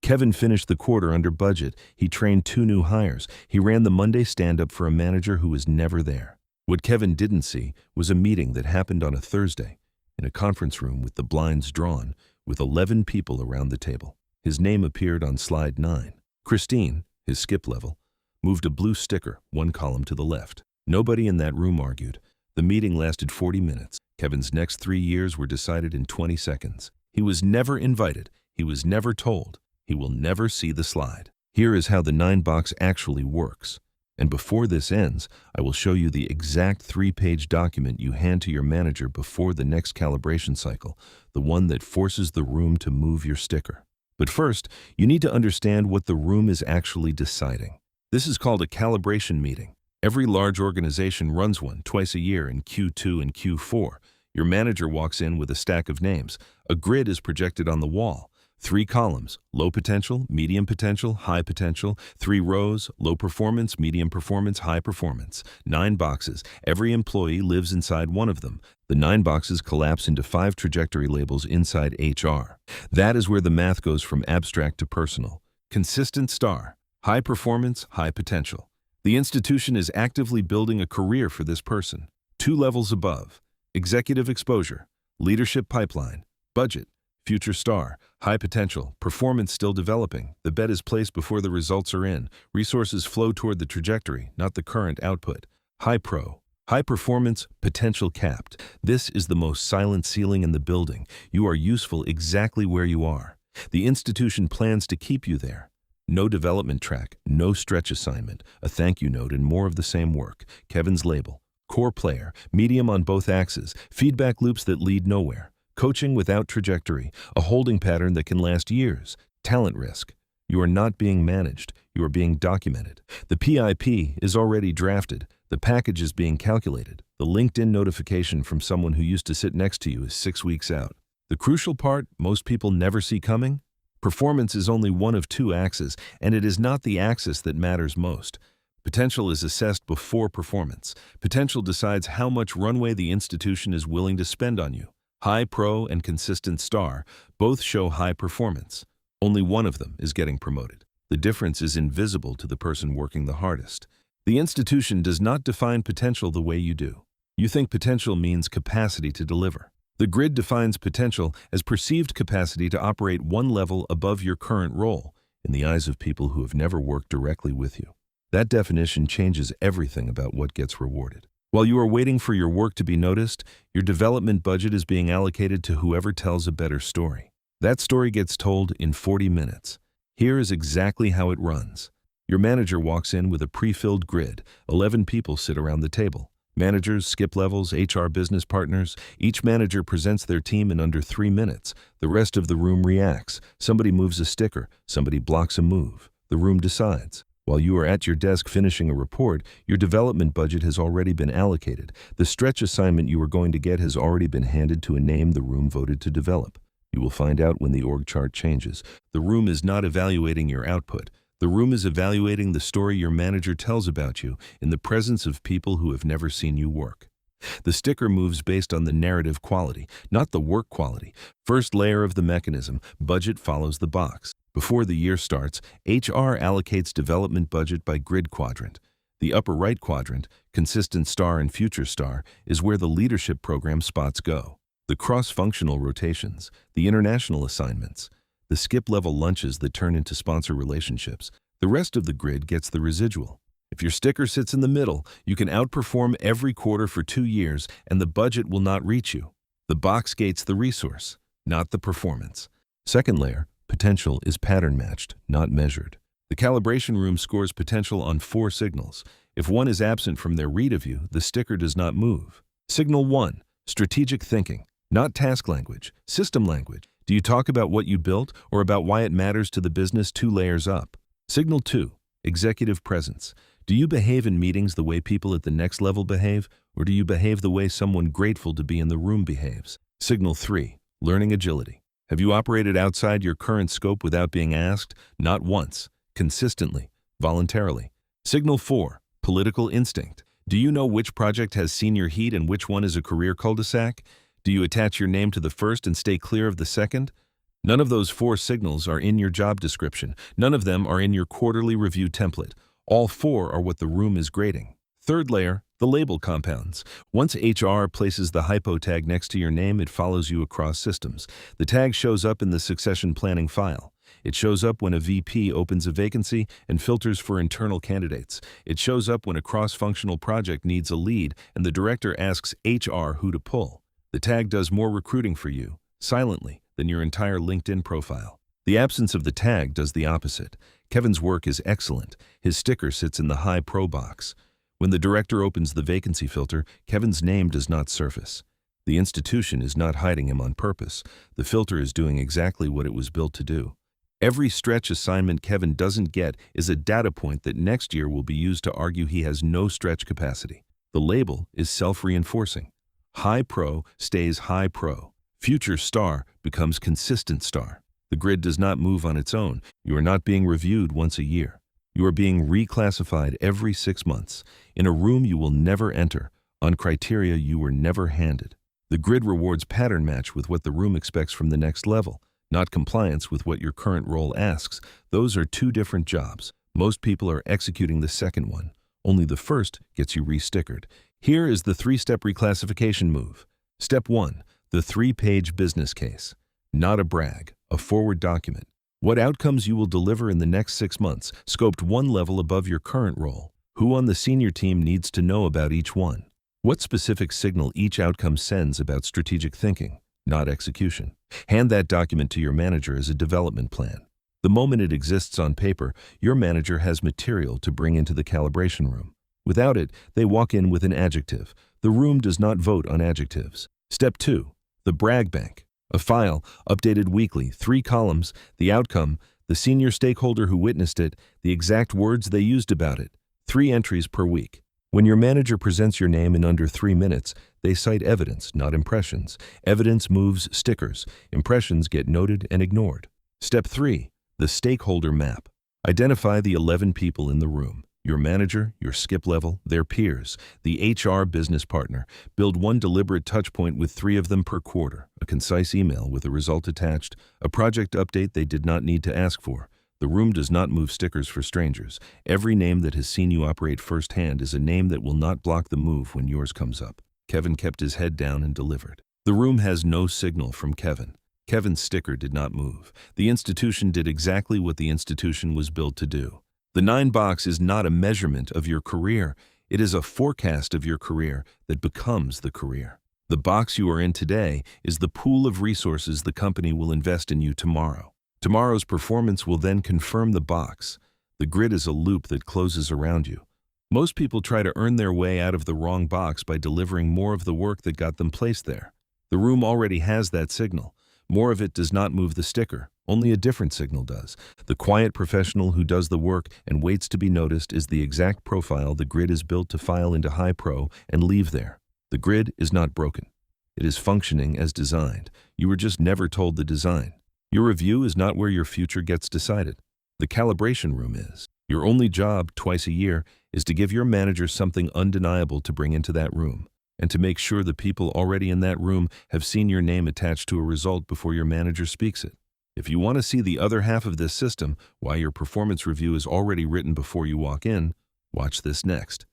Kevin finished the quarter under budget. He trained 2 new hires. He ran the Monday stand-up for a manager who was never there. What Kevin didn't see was a meeting that happened on a Thursday in a conference room with the blinds drawn, with 11 people around the table. His name appeared on slide 9. Christine, his skip level, moved a blue sticker 1 column to the left. Nobody in that room argued. The meeting lasted 40 minutes. Kevin's next 3 years were decided in 20 seconds. He was never invited. He was never told. He will never see the slide. Here is how the 9-box actually works. And before this ends, I will show you the exact 3-page document you hand to your manager before the next calibration cycle, the one that forces the room to move your sticker. But first, you need to understand what the room is actually deciding. This is called a calibration meeting. Every large organization runs one twice a year in Q2 and Q4. Your manager walks in with a stack of names. A grid is projected on the wall. 3 columns, low potential, medium potential, high potential. 3 rows, low performance, medium performance, high performance. 9 boxes. Every employee lives inside one of them. The 9 boxes collapse into 5 trajectory labels inside HR. That is where the math goes from abstract to personal. Consistent star, high performance, high potential. The institution is actively building a career for this person. 2 levels above, executive exposure, leadership pipeline, budget, future star, high potential, performance still developing. The bet is placed before the results are in. Resources flow toward the trajectory, not the current output. HiPo, high performance, potential capped. This is the most silent ceiling in the building. You are useful exactly where you are. The institution plans to keep you there. No development track, no stretch assignment, a thank you note and more of the same work. Kevin's label, core player, medium on both axes, feedback loops that lead nowhere. Coaching without trajectory, a holding pattern that can last years. Talent risk. You are not being managed, you are being documented. The PIP is already drafted, the package is being calculated. The LinkedIn notification from someone who used to sit next to you is 6 weeks out. The crucial part most people never see coming? Performance is only one of 2 axes, and it is not the axis that matters most. Potential is assessed before performance. Potential decides how much runway the institution is willing to spend on you. High pro and consistent star both show high performance. Only one of them is getting promoted. The difference is invisible to the person working the hardest. The institution does not define potential the way you do. You think potential means capacity to deliver. The grid defines potential as perceived capacity to operate 1 level above your current role in the eyes of people who have never worked directly with you. That definition changes everything about what gets rewarded. While you are waiting for your work to be noticed, your development budget is being allocated to whoever tells a better story. That story gets told in 40 minutes. Here is exactly how it runs. Your manager walks in with a pre-filled grid. 11 people sit around the table. Managers, skip levels, HR business partners. Each manager presents their team in under 3 minutes. The rest of the room reacts. Somebody moves a sticker. Somebody blocks a move. The room decides. While you are at your desk finishing a report, your development budget has already been allocated. The stretch assignment you are going to get has already been handed to a name the room voted to develop. You will find out when the org chart changes. The room is not evaluating your output. The room is evaluating the story your manager tells about you in the presence of people who have never seen you work. The sticker moves based on the narrative quality, not the work quality. First layer of the mechanism, budget follows the box. Before the year starts, HR allocates development budget by grid quadrant. The upper right quadrant, consistent star and future star, is where the leadership program spots go. The cross-functional rotations, the international assignments, the skip-level lunches that turn into sponsor relationships. The rest of the grid gets the residual. If your sticker sits in the middle, you can outperform every quarter for 2 years and the budget will not reach you. The box gates the resource, not the performance. Second layer, potential, is pattern matched, not measured. The calibration room scores potential on 4 signals. If one is absent from their read of you, the sticker does not move. Signal 1, strategic thinking, not task language, system language. Do you talk about what you built or about why it matters to the business 2 layers up? Signal 2, executive presence. Do you behave in meetings the way people at the next level behave, or do you behave the way someone grateful to be in the room behaves? Signal 3, learning agility. Have you operated outside your current scope without being asked? Not once, consistently, voluntarily. Signal 4, political instinct. Do you know which project has senior heat and which one is a career cul-de-sac? Do you attach your name to the first and stay clear of the second? None of those 4 signals are in your job description. None of them are in your quarterly review template. All 4 are what the room is grading. Third layer, the label compounds. Once HR places the HiPo tag next to your name, it follows you across systems. The tag shows up in the succession planning file. It shows up when a VP opens a vacancy and filters for internal candidates. It shows up when a cross-functional project needs a lead and the director asks HR who to pull. The tag does more recruiting for you, silently, than your entire LinkedIn profile. The absence of the tag does the opposite. Kevin's work is excellent. His sticker sits in the HiPo box. When the director opens the vacancy filter, Kevin's name does not surface. The institution is not hiding him on purpose. The filter is doing exactly what it was built to do. Every stretch assignment Kevin doesn't get is a data point that next year will be used to argue he has no stretch capacity. The label is self-reinforcing. High pro stays high pro. Future star becomes consistent star. The grid does not move on its own. You are not being reviewed once a year. You are being reclassified every 6 months, in a room you will never enter, on criteria you were never handed. The grid rewards pattern match with what the room expects from the next level, not compliance with what your current role asks. Those are 2 different jobs. Most people are executing the second one. Only the first gets you restickered. Here is the 3-step reclassification move. Step 1, the 3-page business case. Not a brag, a forward document. What outcomes you will deliver in the next 6 months, scoped 1 level above your current role. Who on the senior team needs to know about each one? What specific signal each outcome sends about strategic thinking, not execution. Hand that document to your manager as a development plan. The moment it exists on paper, your manager has material to bring into the calibration room. Without it, they walk in with an adjective. The room does not vote on adjectives. Step 2, the brag bank. A file, updated weekly, 3 columns, the outcome, the senior stakeholder who witnessed it, the exact words they used about it, 3 entries per week. When your manager presents your name in under 3 minutes, they cite evidence, not impressions. Evidence moves stickers. Impressions get noted and ignored. Step 3, the stakeholder map. Identify the 11 people in the room. Your manager, your skip level, their peers, the HR business partner. Build 1 deliberate touchpoint with 3 of them per quarter, a concise email with a result attached, a project update they did not need to ask for. The room does not move stickers for strangers. Every name that has seen you operate firsthand is a name that will not block the move when yours comes up. Kevin kept his head down and delivered. The room has no signal from Kevin. Kevin's sticker did not move. The institution did exactly what the institution was built to do. The 9 box is not a measurement of your career. It is a forecast of your career that becomes the career. The box you are in today is the pool of resources the company will invest in you tomorrow. Tomorrow's performance will then confirm the box. The grid is a loop that closes around you. Most people try to earn their way out of the wrong box by delivering more of the work that got them placed there. The room already has that signal. More of it does not move the sticker. Only a different signal does. The quiet professional who does the work and waits to be noticed is the exact profile the grid is built to file into HiPo and leave there. The grid is not broken. It is functioning as designed. You were just never told the design. Your review is not where your future gets decided. The calibration room is. Your only job, twice a year, is to give your manager something undeniable to bring into that room, and to make sure the people already in that room have seen your name attached to a result before your manager speaks it. If you want to see the other half of this system, why your performance review is already written before you walk in, watch this next.